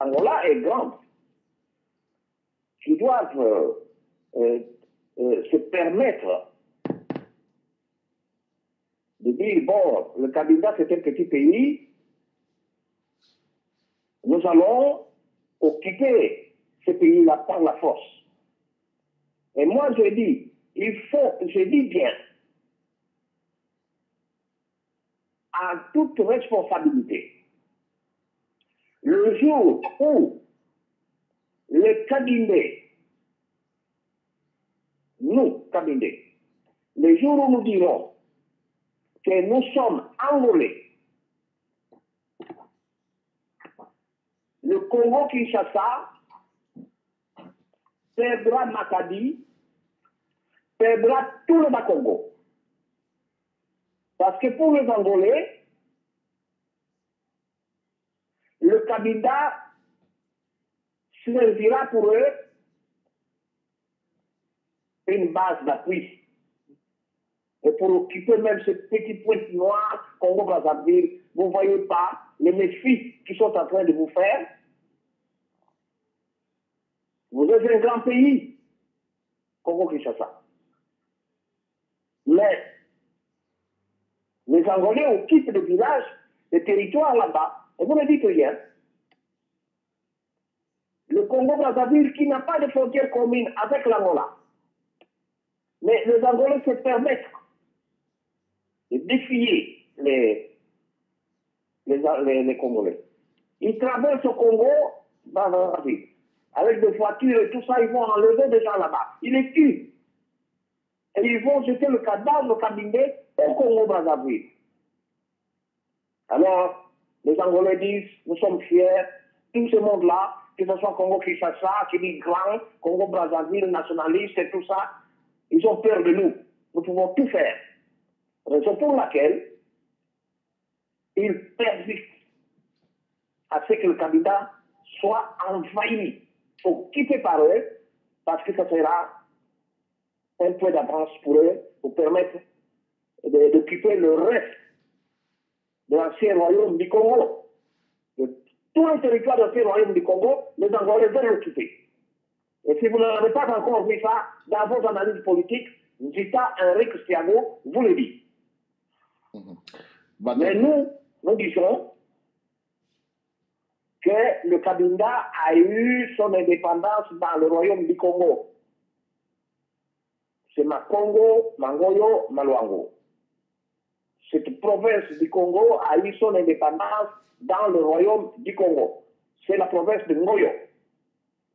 Angola est grande, qui doivent se permettre de dire, bon, le Cabinda c'est un petit pays, nous allons occuper ce pays-là par la force. Et moi je dis, je dis bien, à toute responsabilité, le jour où le Cabindé, nous, Cabindé, le jour où nous dirons que nous sommes Angolais, le Congo-Kinshasa perdra Matadi, perdra tout le Bas-Congo. Parce que pour les Angolais, le Cabinda servira pour eux une base d'appui. Et pour occuper même ce petit point noir, Congo-Brazzaville, vous ne voyez pas les méfis qui sont en train de vous faire. Vous êtes un grand pays, Congo-Kinshasa. Mais les Angolais occupent des villages, des territoires là-bas, et vous ne dites rien. Le Congo-Brazzaville qui n'a pas de frontière commune avec l'Angola. Mais les Angolais se permettent de défier les Congolais. Ils traversent au Congo, Brazzaville, avec des voitures et tout ça, ils vont enlever des gens là-bas. Ils les tuent. Et ils vont jeter le cadavre, le Cabindé, au Congo-Brazzaville. Alors, les Angolais disent, nous sommes fiers, tout ce monde-là, que ce soit Congo-Kinshasa, qui dit grand, Congo-Brazzaville, nationaliste et tout ça, ils ont peur de nous. Nous pouvons tout faire. Raison pour laquelle ils persistent à ce que le Cabinda soit envahi, occupé par eux, parce que ça sera un point d'avance pour eux, pour permettre d'occuper le reste de l'ancien royaume du Congo. Tout le territoire de l'ancien royaume du Congo, les Angolais veulent l'occuper. Et si vous n'avez pas encore vu ça dans vos analyses politiques, Zita Henrique Thiago vous le dit. Mais nous disons que le Cabinda a eu son indépendance dans le royaume du Congo. C'est Makongo, Mangoyo, Maluango. Cette province du Congo a eu son indépendance dans le royaume du Congo. C'est la province de Ngoyo.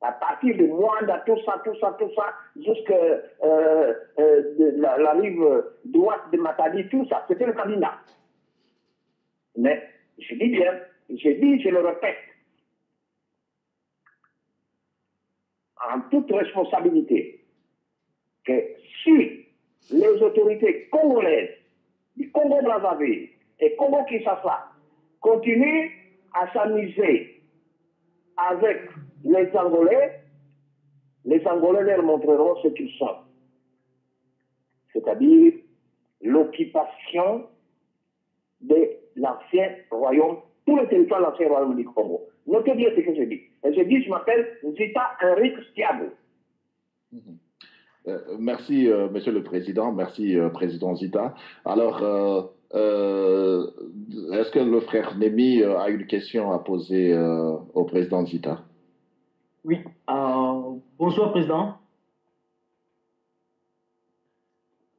À partir de Mwanda, tout ça, jusqu'à la rive droite de Matadi, tout ça, c'était le Cabinda. Mais je dis bien, je le répète, en toute responsabilité, que si les autorités congolaises du Congo-Brazzaville et Congo-Kinshasa continuent à s'amuser avec les Angolais leur montreront ce qu'ils sont. C'est-à-dire l'occupation de l'ancien royaume, tout le territoire de l'ancien royaume du Congo. Notez bien ce que je dis. Et je m'appelle Zita Henrique Thiago. Merci, Monsieur le Président. Merci, Président Zita. Alors, est-ce que le frère Némi a une question à poser au Président Zita? Oui. Bonsoir, Président.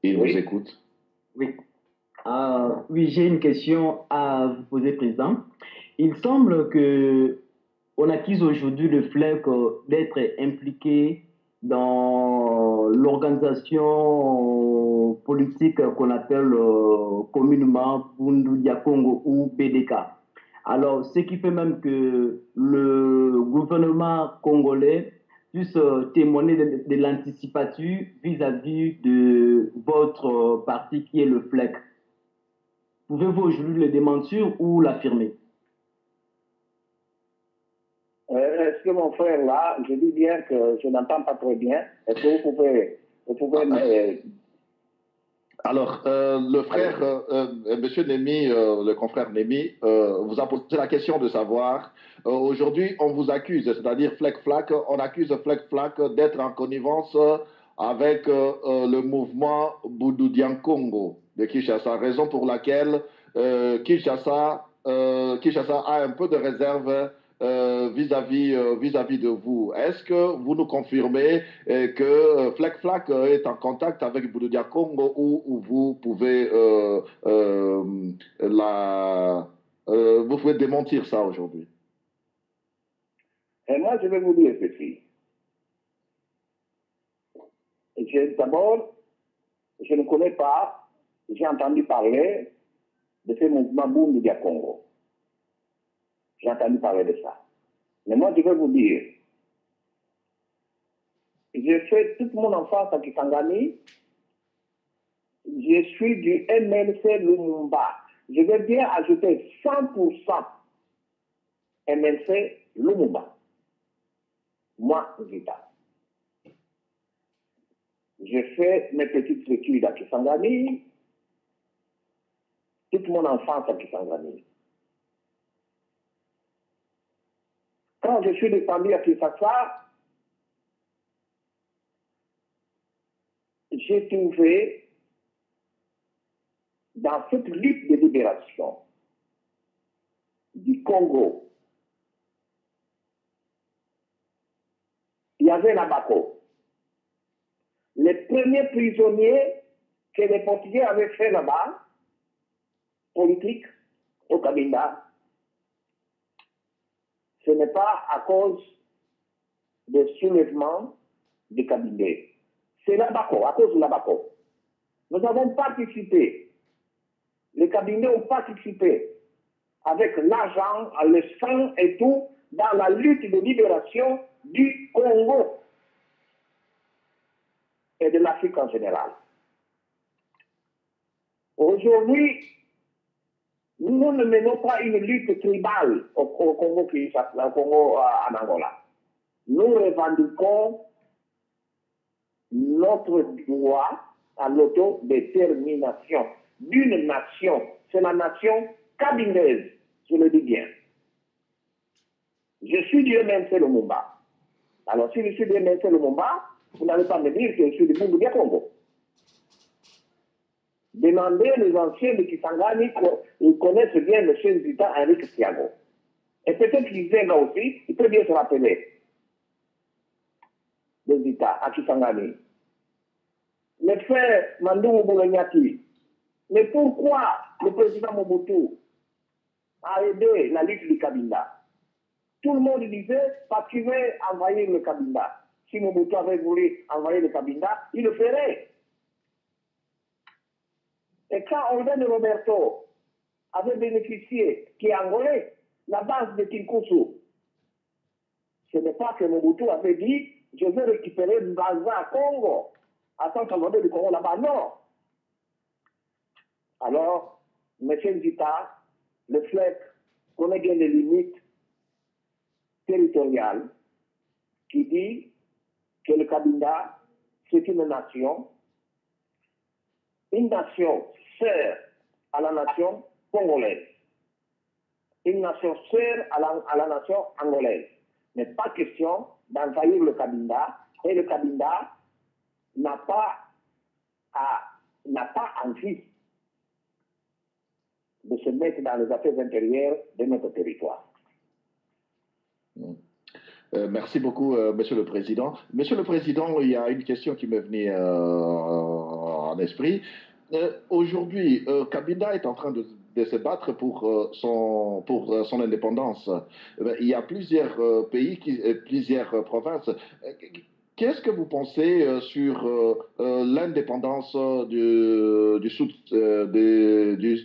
Il vous écoute. Oui. Oui, j'ai une question à vous poser, Président. Il semble que on accuse aujourd'hui le FLEC d'être impliqué dans l'organisation politique qu'on appelle communément Bundu Dia Congo ou BDK. Alors, ce qui fait même que le gouvernement congolais puisse témoigner de l'anticipature vis-à-vis de votre parti qui est le FLEC. Pouvez-vous aujourd'hui le démentir ou l'affirmer? Est-ce que mon frère là, je dis bien que je n'entends pas très bien. Est-ce que vous pouvez Alors, le frère, Monsieur Némi, le confrère Némi, vous a posé la question de savoir, aujourd'hui, on vous accuse, c'est-à-dire Fleck Flack, on accuse Fleck Flack d'être en connivence avec le mouvement Boudoudian Congo de Kinshasa, raison pour laquelle Kinshasa a un peu de réserve vis-à-vis de vous. Est-ce que vous nous confirmez que Fleck Flack est en contact avec Bouloudia Congo où vous pouvez vous pouvez démentir ça aujourd'hui? Et moi, je vais vous dire ceci. D'abord, je ne connais pas, j'ai entendu parler de ce mouvement Bouloudia Congo. J'ai entendu parler de ça. Mais moi, je vais vous dire, j'ai fait toute mon enfance à Kisangani. Je suis du MLC Lumumba. Je vais bien ajouter 100% MLC Lumumba. Moi, Zita. J'ai fait mes petites études à Kisangani. Toute mon enfance à Kisangani. Quand je suis descendu à Kinshasa, j'ai trouvé dans cette lutte de libération du Congo, il y avait Nabako. Les premiers prisonniers que les Portugais avaient fait là-bas, politiques, au Cabinda, ce n'est pas à cause des soulèvements du Cabindé. C'est Nabako, à cause de Nabako. Nous avons participé, les Cabindés ont participé avec l'argent, le sang et tout, dans la lutte de libération du Congo et de l'Afrique en général. Aujourd'hui, nous ne menons pas une lutte tribale au Congo, en Angola. Nous revendiquons notre droit à l'autodétermination d'une nation. C'est la nation cabindaise, je le dis bien. Je suis du MNC Lumumba. Alors, si je suis du MNC Lumumba, vous n'allez pas me dire que je suis du Bouloudia Congo. Demandez les anciens de Kisangani, ils connaissent bien le chef d'État Henri Thiago. Et peut-être qu'ils viennent là aussi, il peut bien se rappeler des États à Kisangani. Le frère Mandou Boulonyati, mais pourquoi le président Mobutu a aidé la lutte du Kabila? Tout le monde disait, parce qu'il veut envahir le Kabila. Si Mobutu avait voulu envahir le Kabila, il le ferait. Et quand Olden Roberto avait bénéficié, qui est angolais, la base de Kinkusu, ce n'est pas que Mobutu avait dit, je veux récupérer Mbaza Congo, à Saint-Salvador du Congo là-bas, non. Alors, M. Nzita, le FLEC, connaît bien les limites territoriales, qui dit que le Kabinda, c'est une nation sœur à la nation congolaise, une nation sœur à la nation angolaise. Mais pas question d'envahir le Kabinda, et le Kabinda n'a pas envie de se mettre dans les affaires intérieures de notre territoire. Merci beaucoup, Monsieur le Président. Monsieur le Président, il y a une question qui m'est venue en esprit. Aujourd'hui, Kabila est en train de se battre pour son indépendance. Il y a plusieurs pays, plusieurs provinces. Qu'est-ce que vous pensez sur l'indépendance du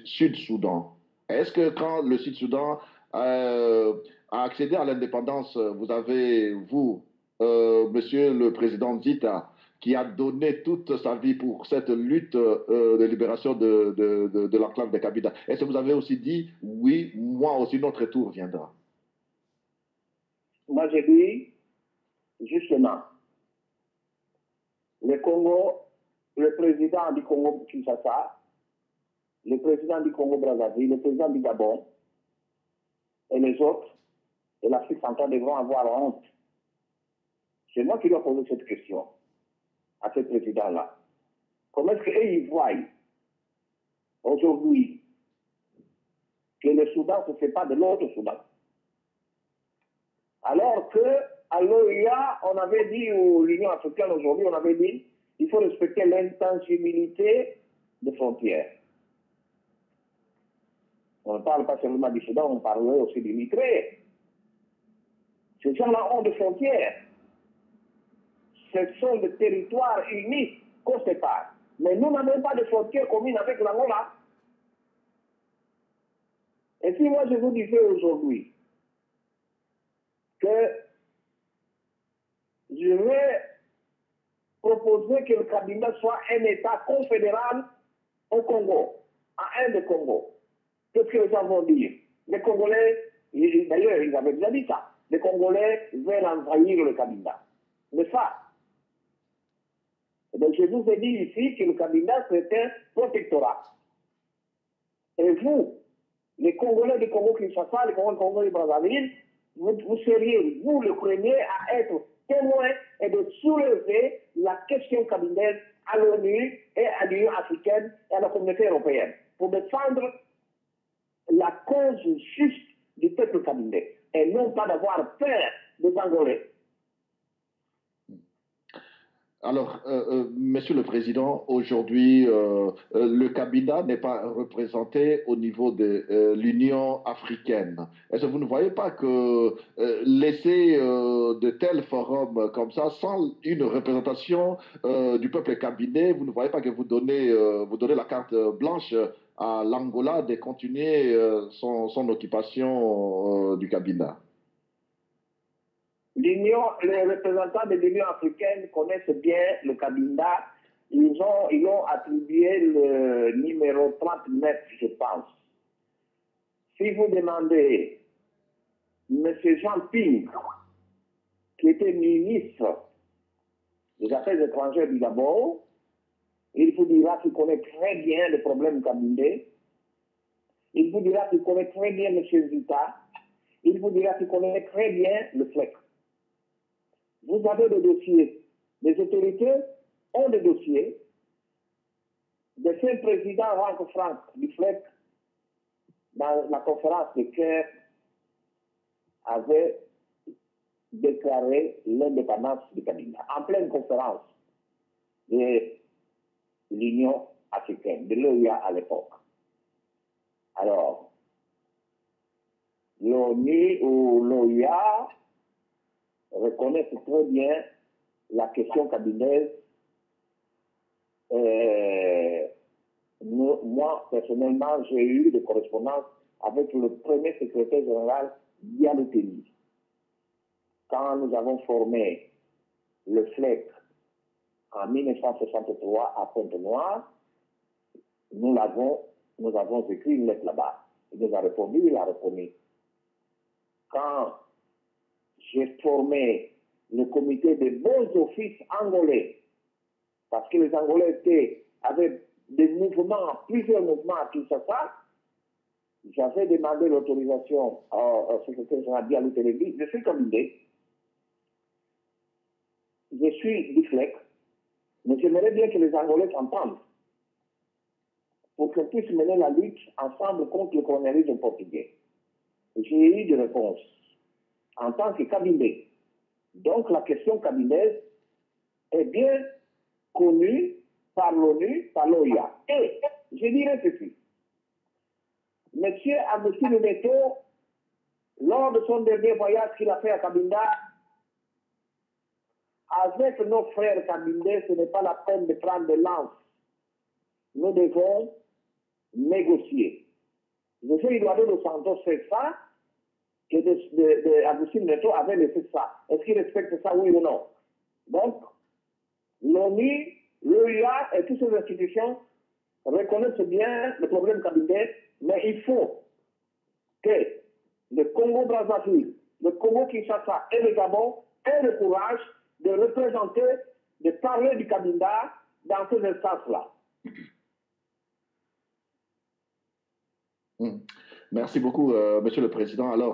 Sud-Soudan? Est-ce que quand le Sud-Soudan a accédé à l'indépendance, vous avez, Monsieur le Président Zita, qui a donné toute sa vie pour cette lutte de libération de l'enclave de Kabila. Est-ce que vous avez aussi dit, oui, moi aussi, notre tour viendra? Moi, j'ai dit, justement, le Congo le président du Congo-Kinshasa, le président du Congo-Brazzaville, le président du Gabon et les autres de l'Afrique centrale devront avoir honte. C'est moi qui dois poser cette question à ce président-là. Comment est-ce qu'eux, ils voient aujourd'hui que le Soudan ne se fait pas de l'autre Soudan? Alors qu'à l'OIA, on avait dit, ou l'Union africaine aujourd'hui, on avait dit, il faut respecter l'intangibilité des frontières. On ne parle pas seulement du Soudan, on parlerait aussi du Niger. Ces gens-là ont des frontières. Ce sont des territoires unis qu'on sépare. Mais nous n'avons pas de frontières communes avec l'Angola. Et si moi je vous disais aujourd'hui que je vais proposer que le Kabila soit un État confédéral au Congo, à un des Congos, qu'est-ce que les gens vont dire? Les Congolais, d'ailleurs ils avaient déjà dit ça, les Congolais veulent envahir le Kabila. Mais ça, donc je vous ai dit ici que le Kabila c'est un protectorat. Et vous, les Congolais du Congo-Kinshasa, les Congolais du Brazzaville, vous seriez, vous, le premier à être témoin et de soulever la question kabylaise à l'ONU et à l'Union africaine et à la communauté européenne pour défendre la cause juste du peuple kabylais et non pas d'avoir peur des Angolais. Alors, Monsieur le Président, aujourd'hui, le Kabila n'est pas représenté au niveau de l'Union africaine. Est-ce que vous ne voyez pas que laisser de tels forums comme ça, sans une représentation du peuple kabylais, vous ne voyez pas que vous donnez la carte blanche à l'Angola de continuer son occupation du Kabila? Les représentants de l'Union africaine connaissent bien le Kabila. Ils ont attribué le numéro 39, je pense. Si vous demandez M. Jean Ping, qui était ministre des Affaires étrangères du Gabon, il vous dira qu'il connaît très bien le problème kabylais. Il vous dira qu'il connaît très bien M. Zita. Il vous dira qu'il connaît très bien le FLEC. Vous avez des dossiers. Les autorités ont des dossiers. Le seul président Ranko Frank du FLEC, dans la conférence de Caire, avait déclaré l'indépendance du Kabila. En pleine conférence de l'Union africaine, de l'OIA à l'époque. Alors, l'ONU ou l'OIA reconnaissent très bien la question kabylaise. Moi, personnellement, j'ai eu des correspondances avec le premier secrétaire général Diallo Telli. Quand nous avons formé le FLEC en 1963 à Pointe-Noire, nous avons écrit une lettre là-bas. Il nous a répondu, il a reconnu. Quand j'ai formé le comité des bons offices angolais, parce que les Angolais avaient des mouvements, plusieurs mouvements à Kinshasa, j'avais demandé l'autorisation au secrétaire général Diallo Telli. Je suis Kabylais, je suis du FLEC, mais j'aimerais bien que les Angolais s'entendent pour qu'on puisse mener la lutte ensemble contre le colonialisme portugais. J'ai eu des réponses en tant que Kabylais. Donc la question kabylaise est bien connue par l'ONU, par l'OIA. Et je dirais ceci. Monsieur Agustin Neto, lors de son dernier voyage qu'il a fait à Cabinda, avec nos frères kabylais, ce n'est pas la peine de prendre de lance. Nous devons négocier. M. Eduardo dos Santos fait ça, que Agustin Neto avait laissé ça. Est-ce qu'il respecte ça, oui ou non? Donc, l'ONU, l'OIA et toutes ces institutions reconnaissent bien le problème kabylais, mais il faut que le Congo-Brazzaville, le Congo-Kinshasa et le Gabon aient le courage de représenter, de parler du Kabila dans ces instances-là. Merci beaucoup, Monsieur le Président. Alors,